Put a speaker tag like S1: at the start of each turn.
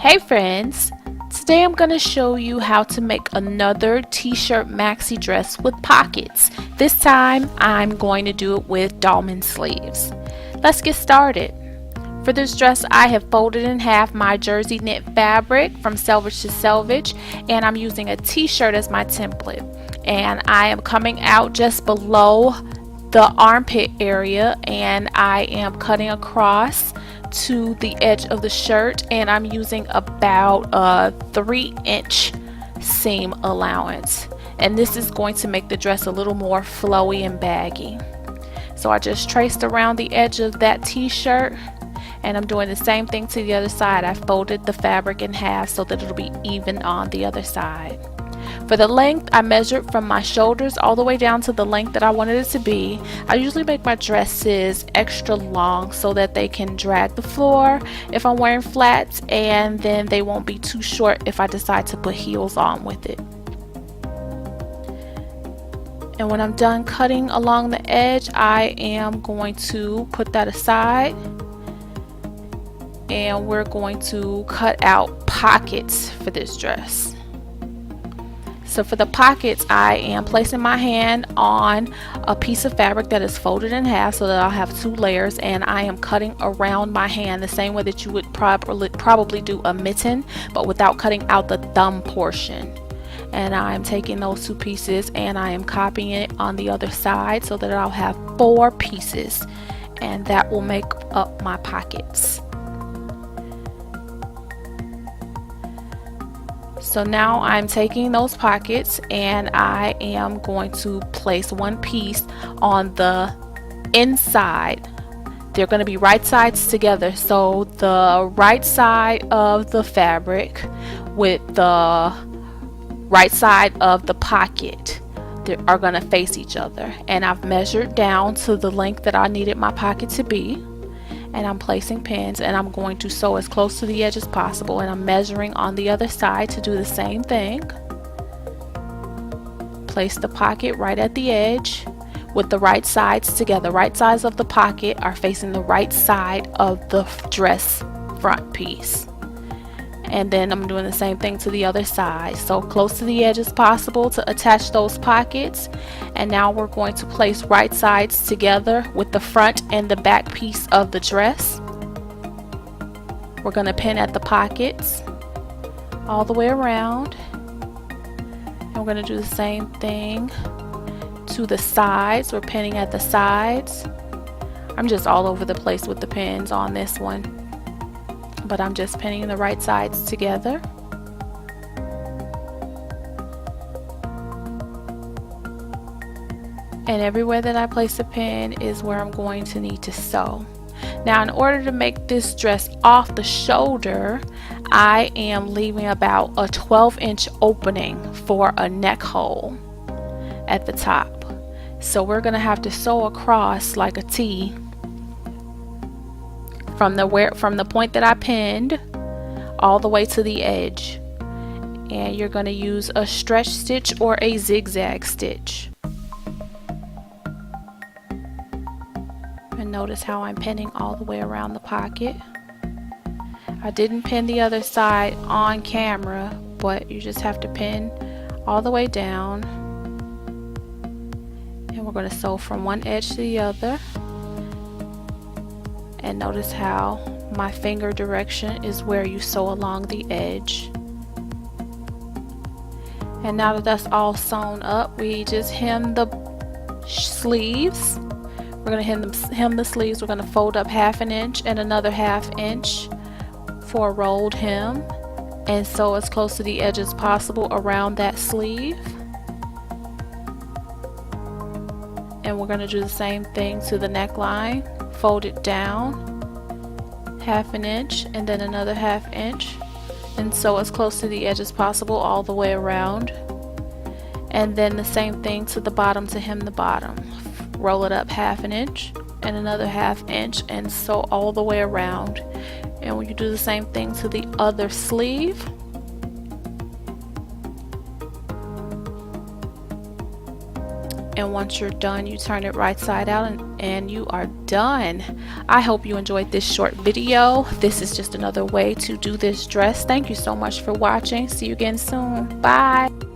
S1: Hey friends, today I'm going to show you how to make another t-shirt maxi dress with pockets. This time I'm going to do it with dolman sleeves. Let's get started. For this dress I have folded in half my jersey knit fabric from selvage to selvage, and I'm using a t-shirt as my template, and I am coming out just below the armpit area and I am cutting across to the edge of the shirt, and I'm using about a 3-inch seam allowance, and this is going to make the dress a little more flowy and baggy. So I just traced around the edge of that t-shirt, and I'm doing the same thing to the other side. I folded the fabric in half so that it'll be even on the other side. For the length, I measured from my shoulders all the way down to the length that I wanted it to be. I usually make my dresses extra long so that they can drag the floor if I'm wearing flats, and then they won't be too short if I decide to put heels on with it. And when I'm done cutting along the edge, I am going to put that aside, and we're going to cut out pockets for this dress. So for the pockets, I am placing my hand on a piece of fabric that is folded in half so that I'll have 2 layers, and I am cutting around my hand the same way that you would probably do a mitten, but without cutting out the thumb portion. And I'm taking those 2 pieces and I am copying it on the other side so that I'll have 4 pieces, and that will make up my pockets. So now I'm taking those pockets and I am going to place 1 piece on the inside. They're going to be right sides together, so the right side of the fabric with the right side of the pocket are going to face each other, and I've measured down to the length that I needed my pocket to be, and I'm placing pins, and I'm going to sew as close to the edge as possible, and I'm measuring on the other side to do the same thing. Place the pocket right at the edge with the right sides together. Right sides of the pocket are facing the right side of the dress front piece, and then I'm doing the same thing to the other side, so close to the edge as possible to attach those pockets. And now we're going to place right sides together with the front and the back piece of the dress. We're going to pin at the pockets all the way around, and we're going to do the same thing to the sides. We're pinning at the sides. I'm just all over the place with the pins on this one, but I'm just pinning the right sides together. And everywhere that I place a pin is where I'm going to need to sew. Now, in order to make this dress off the shoulder, I am leaving about a 12-inch opening for a neck hole at the top. So we're going to have to sew across like a T from the point that I pinned all the way to the edge, and you're going to use a stretch stitch or a zigzag stitch. And notice how I'm pinning all the way around the pocket. I didn't pin the other side on camera, but you just have to pin all the way down, and we're going to sew from one edge to the other. And notice how my finger direction is where you sew along the edge. And now that that's all sewn up, we just hem the sleeves. We're going to hem the sleeves. We're going to fold up 1/2 inch and another 1/2 inch for a rolled hem, and sew as close to the edge as possible around that sleeve. And we're going to do the same thing to the neckline. Fold it down 1/2 inch and then another 1/2 inch, and sew as close to the edge as possible all the way around. And then the same thing to the bottom to hem the bottom. Roll it up 1/2 inch and another 1/2 inch and sew all the way around. And when you do the same thing to the other sleeve, and once you're done, you turn it right side out and you are done. I hope you enjoyed this short video. This is just another way to do this dress. Thank you so much for watching. See you again soon. Bye.